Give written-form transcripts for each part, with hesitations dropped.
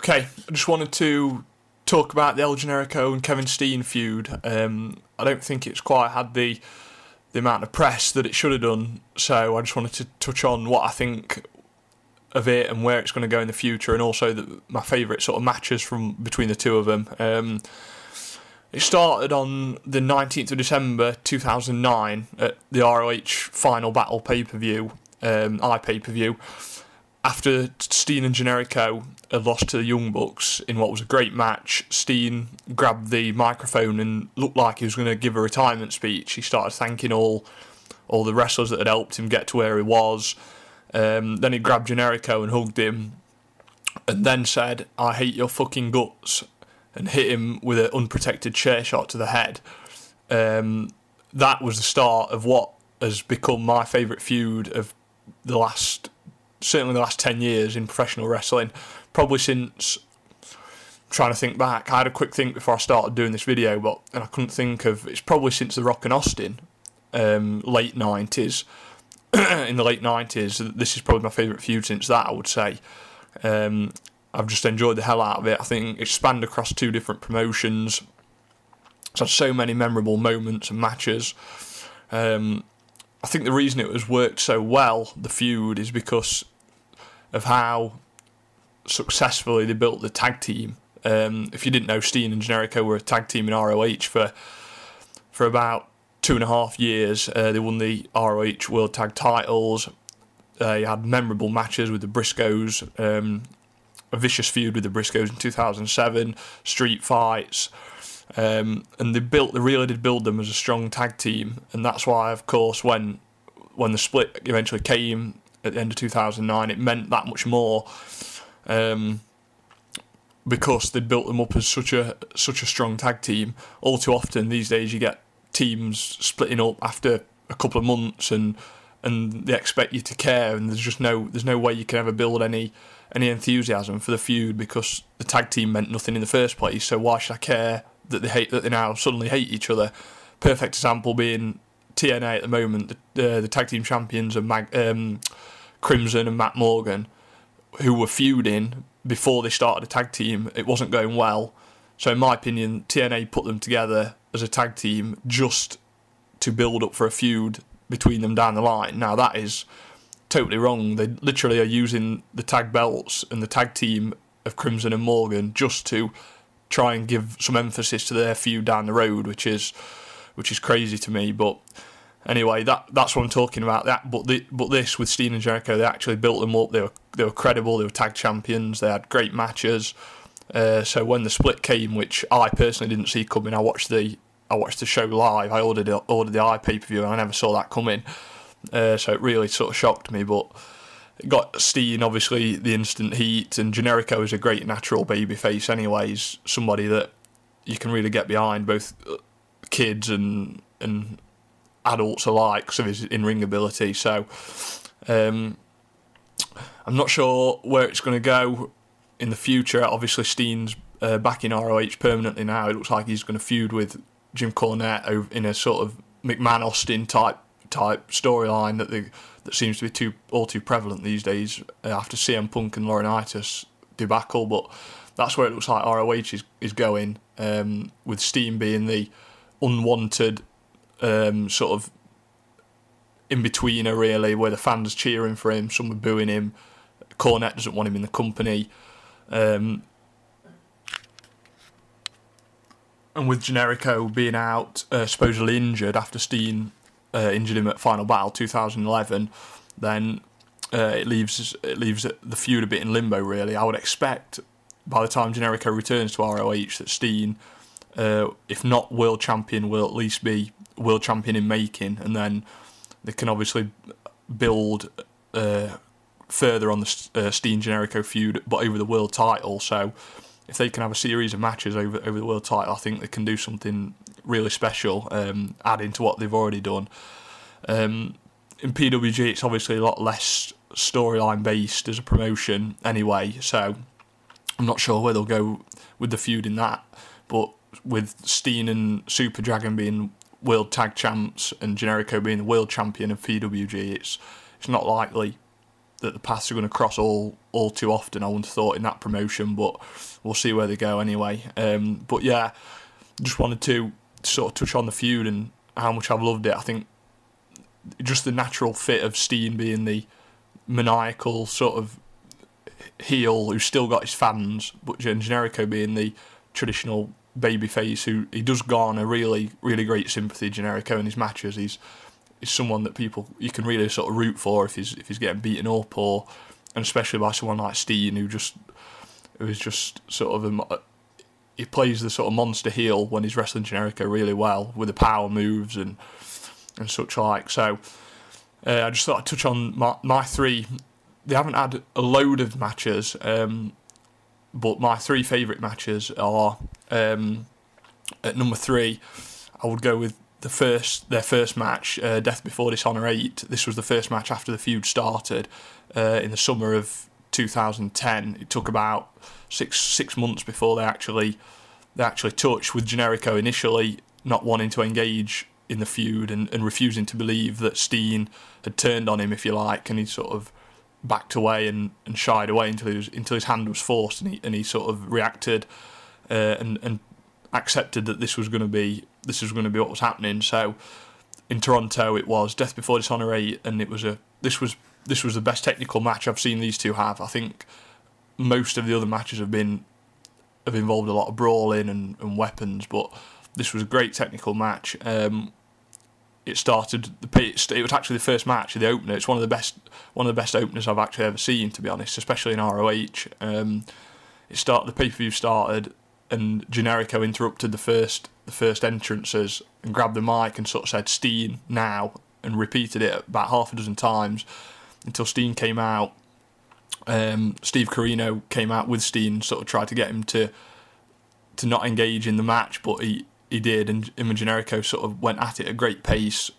Okay, I just wanted to talk about the El Generico and Kevin Steen feud. I don't think it's quite had the amount of press that it should have done, so I just wanted to touch on what I think of it and where it's going to go in the future, and also my favourite sort of matches from between the two of them. It started on the 19th of December 2009 at the ROH Final Battle pay-per-view, iPay-per-view, after Steen and Generico had lost to the Young Bucks in what was a great match. Steen grabbed the microphone and looked like he was going to give a retirement speech. He started thanking all the wrestlers that had helped him get to where he was. Then he grabbed Generico and hugged him, and then said, "I hate your fucking guts," and hit him with an unprotected chair shot to the head. That was the start of what has become my favourite feud of certainly the last 10 years in professional wrestling. Probably since, trying to think back, I had a quick think before I started doing this video, and I couldn't think of, it's probably since The Rock and Austin, late 90s. In the late 90s, this is probably my favourite feud since that, I would say. I've just enjoyed the hell out of it. I think it spanned across two different promotions. It's had so many memorable moments and matches. I think the reason it has worked so well, the feud, is because of how successfully they built the tag team. If you didn't know, Steen and Generico were a tag team in ROH for about 2.5 years. They won the ROH World Tag Titles. They had memorable matches with the Briscoes, a vicious feud with the Briscoes in 2007, street fights. And they really did build them as a strong tag team, and that's why, of course, when the split eventually came at the end of 2009, it meant that much more, because they built them up as such a strong tag team. All too often these days, you get teams splitting up after a couple of months, and they expect you to care, and there's no way you can ever build any enthusiasm for the feud, because the tag team meant nothing in the first place. So why should I care that they now suddenly hate each other? Perfect example being TNA at the moment. The tag team champions are Crimson and Matt Morgan, who were feuding before they started a tag team. It wasn't going well, so in my opinion, TNA put them together as a tag team just to build up for a feud between them down the line. Now that is totally wrong. They literally are using the tag belts and the tag team of Crimson and Morgan just to try and give some emphasis to their feud down the road, which is crazy to me. But anyway, that's what I'm talking about. But this with Steen and Generico, they actually built them up. They were credible. They were tag champions. They had great matches. So when the split came, which I personally didn't see coming, I watched the show live. I ordered the iPay-per-view, and I never saw that coming. So it really sort of shocked me. But it got Steen, obviously, the instant heat, and Generico is a great natural babyface anyways, somebody that you can really get behind, both kids and adults alike, because of his in-ring ability. So I'm not sure where it's going to go in the future. Obviously, Steen's back in ROH permanently now. It looks like he's going to feud with Jim Cornette in a sort of McMahon-Austin type storyline that seems to be all too prevalent these days after CM Punk and Laurinaitis debacle. But that's where it looks like ROH is going, with Steen being the unwanted sort of in-betweener, really, where the fans cheering for him, some are booing him. Cornette doesn't want him in the company. And with Generico being out, supposedly injured after Steen injured him at Final Battle 2011, then it leaves the feud a bit in limbo, really. I would expect by the time Generico returns to ROH that Steen, if not world champion, will at least be world champion in making, and then they can obviously build further on the Steen Generico feud, but over the world title. So if they can have a series of matches over the world title, I think they can do something really special, adding to what they've already done. In PWG, it's obviously a lot less storyline based as a promotion anyway, so I'm not sure where they'll go with the feud in that. But with Steen and Super Dragon being world tag champs and Generico being the world champion of PWG, it's not likely the paths are going to cross all too often. I wouldn't have thought in that promotion, but we'll see where they go anyway. But yeah, just wanted to sort of touch on the feud and how much I've loved it. I think just the natural fit of Steen being the maniacal sort of heel who's still got his fans, but Generico being the traditional babyface who he does garner really, really great sympathy. Generico in his matches, he's someone that you can really sort of root for if he's getting beaten up, and especially by someone like Steen who is just sort of he plays the sort of monster heel when he's wrestling Generico really well with the power moves and such like. So I just thought I'd touch on my three. They haven't had a load of matches, but my three favourite matches are at number 3. I would go with their first match, Death Before Dishonor 8. This was the first match after the feud started in the summer of 2010. It took about six months before they actually touched, with Generico initially not wanting to engage in the feud and refusing to believe that Steen had turned on him, if you like, and he sort of backed away and shied away until his hand was forced, and he sort of reacted and accepted that this was going to be what was happening. So in Toronto it was Death Before Dishonor 8, and this was the best technical match I've seen these two have. I think most of the other matches have involved a lot of brawling and weapons, but this was a great technical match. It was actually the first match of the opener. It's one of the best openers I've actually ever seen, to be honest, especially in ROH. The pay-per-view started, and Generico interrupted the first entrances and grabbed the mic and sort of said "Steen now" and repeated it about half a dozen times until Steen came out. Steve Corino came out with Steen and sort of tried to get him to not engage in the match, but he did, and him and Generico sort of went at it at a great pace,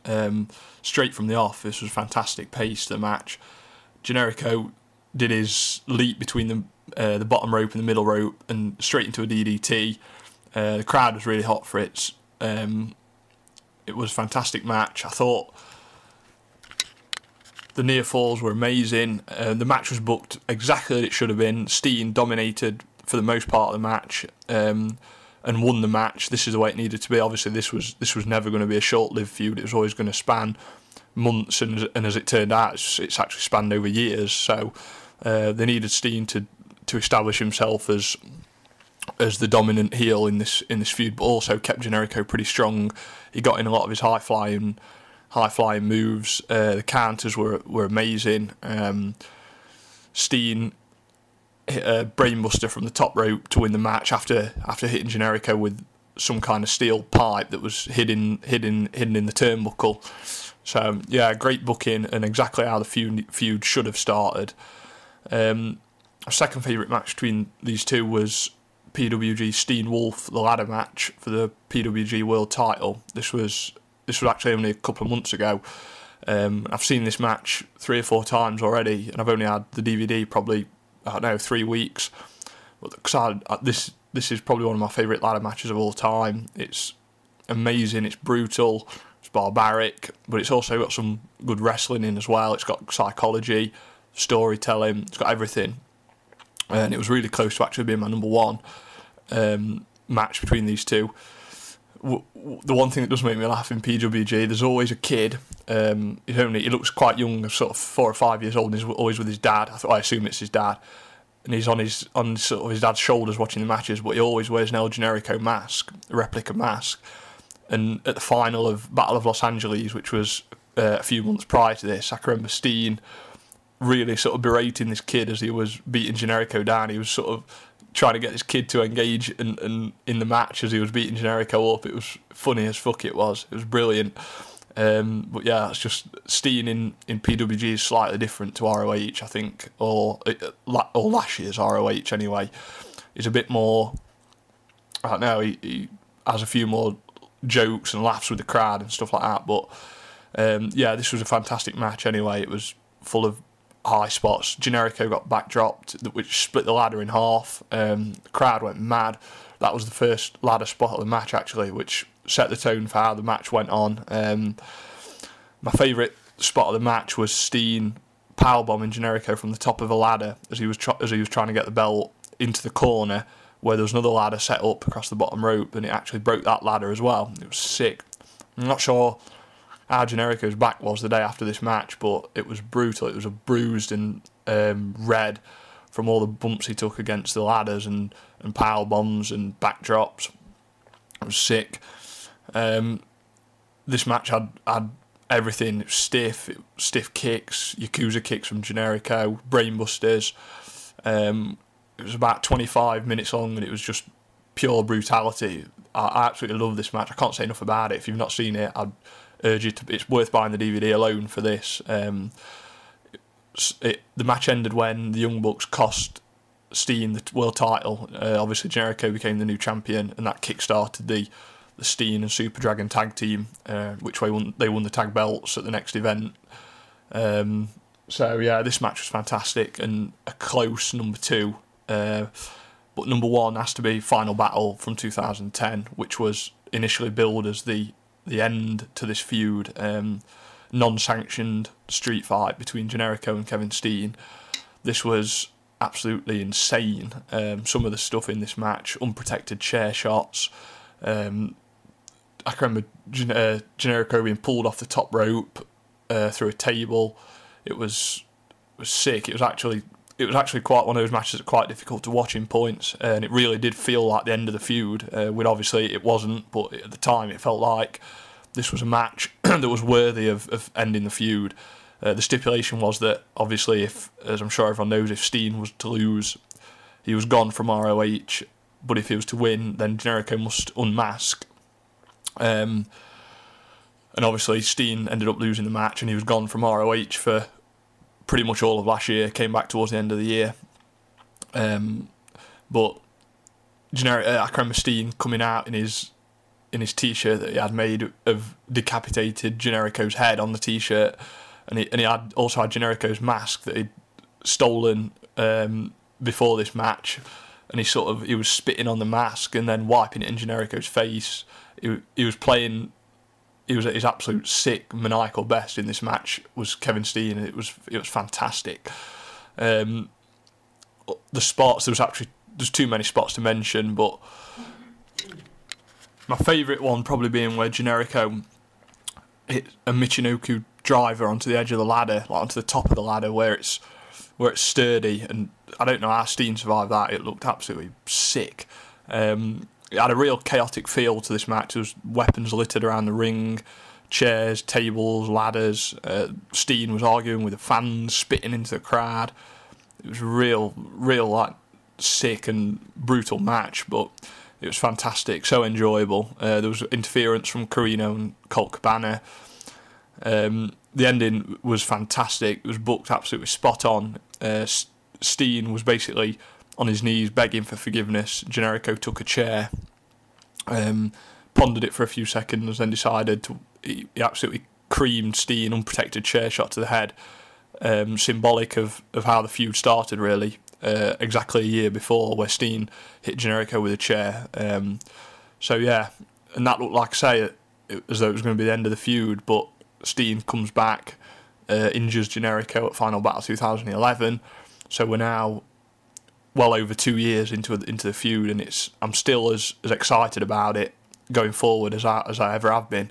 straight from the off. This was a fantastic pace to the match. Generico did his leap between the bottom rope and the middle rope and straight into a DDT. The crowd was really hot for it. It was a fantastic match. I thought the near falls were amazing. The match was booked exactly as it should have been. Steen dominated for the most part of the match, and won the match. This is the way it needed to be. Obviously, this was never going to be a short-lived feud. It was always going to span months, and as it turned out, it's actually spanned over years. So they needed Steen to establish himself as the dominant heel in this feud, but also kept Generico pretty strong. He got in a lot of his high flying moves. The counters were amazing. Steen hit a brainbuster from the top rope to win the match after hitting Generico with some kind of steel pipe that was hidden in the turnbuckle. So yeah, great booking and exactly how the feud should have started. Our second favourite match between these two was PWG Steen Wolf, the ladder match for the PWG World Title. This was actually only a couple of months ago. I've seen this match 3 or 4 times already, and I've only had the DVD probably 3 weeks. But this is probably one of my favourite ladder matches of all time. It's amazing. It's brutal. It's barbaric, but it's also got some good wrestling in as well. It's got psychology, storytelling. It's got everything. And it was really close to actually being my number 1 match between these two. The one thing that does make me laugh in PWG, there's always a kid. He looks quite young, sort of 4 or 5 years old, and he's always with his dad. I assume it's his dad, and he's on sort of his dad's shoulders watching the matches. But he always wears an El Generico mask, a replica mask. And at the final of Battle of Los Angeles, which was a few months prior to this, I can remember Steen really sort of berating this kid as he was beating Generico down. He was sort of trying to get this kid to engage in the match as he was beating Generico up. It was funny as fuck. It was brilliant. But yeah, it's just Steen in PWG is slightly different to ROH, I think, or last year's ROH anyway. He's a bit more, I don't know, he has a few more jokes and laughs with the crowd and stuff like that. But yeah, this was a fantastic match anyway. It was full of high spots. Generico got backdropped, which split the ladder in half. The crowd went mad. That was the first ladder spot of the match, actually, which set the tone for how the match went on. My favourite spot of the match was Steen powerbombing Generico from the top of a ladder as he was trying to get the belt into the corner, where there was another ladder set up across the bottom rope, and it actually broke that ladder as well. It was sick. I'm not sure how Generico's back was the day after this match, but it was brutal. It was bruised and red from all the bumps he took against the ladders and power bombs and backdrops. It was sick. This match had everything. It was stiff kicks, Yakuza kicks from Generico, brainbusters. It was about 25 minutes long, and it was just pure brutality. I absolutely love this match. I can't say enough about it. If you've not seen it, I'd urge you to. It's worth buying the DVD alone for this. The match ended when the Young Bucks cost Steen the world title. Obviously, Generico became the new champion, and that kick-started the Steen and Super Dragon tag team, which they won the tag belts at the next event. So yeah, this match was fantastic and a close number 2. But number 1 has to be Final Battle from 2010, which was initially billed as the end to this feud. Non-sanctioned street fight between Generico and Kevin Steen. This was absolutely insane. Some of the stuff in this match, unprotected chair shots. I can remember Generico being pulled off the top rope through a table. It was sick. It was actually quite one of those matches that were quite difficult to watch in points, and it really did feel like the end of the feud. When obviously it wasn't, but at the time it felt like this was a match that was worthy of ending the feud. The stipulation was that, obviously, if, as I'm sure everyone knows, if Steen was to lose, he was gone from ROH, but if he was to win, then Generico must unmask. And obviously Steen ended up losing the match, and he was gone from ROH for pretty much all of last year, came back towards the end of the year. But I can remember Steen coming out in his t-shirt that he had made of decapitated Generico's head on the t-shirt, and he also had Generico's mask that he'd stolen before this match, and he was spitting on the mask and then wiping it in Generico's face. He was playing. He was at his absolute sick, maniacal best in this match. Was Kevin Steen, and it was fantastic. The spots, there's too many spots to mention, but my favourite one probably being where Generico hit a Michinoku driver onto the edge of the ladder, like onto the top of the ladder where it's sturdy, and I don't know how Steen survived that. It looked absolutely sick. It had a real chaotic feel to this match. There was weapons littered around the ring, chairs, tables, ladders. Steen was arguing with the fans, spitting into the crowd. It was a real like sick and brutal match, but it was fantastic, so enjoyable. There was interference from Carino and Colt Cabana. The ending was fantastic. It was booked absolutely spot on. Steen was basically on his knees begging for forgiveness. Generico took a chair, pondered it for a few seconds, then decided he absolutely creamed Steen, unprotected chair shot to the head, symbolic of how the feud started, really. Exactly a year before, where Steen hit Generico with a chair. So yeah, and that looked, like I say, as though it was going to be the end of the feud, but Steen comes back, injures Generico at Final Battle 2011, so we're now well over 2 years into the feud, and I'm still as excited about it going forward as I ever have been.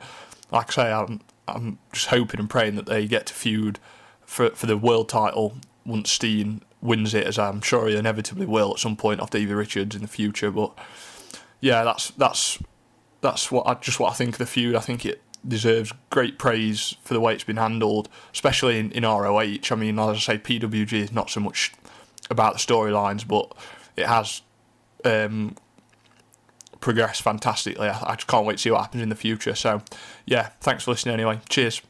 Like I say, I'm just hoping and praying that they get to feud for the world title once Steen wins it, as I'm sure he inevitably will at some point off Davey Richards in the future. But yeah, that's what I think of the feud. I think it deserves great praise for the way it's been handled, especially in ROH. I mean, as I say, PWG is not so much about the storylines, but it has progressed fantastically. I just can't wait to see what happens in the future. So yeah, thanks for listening anyway. Cheers.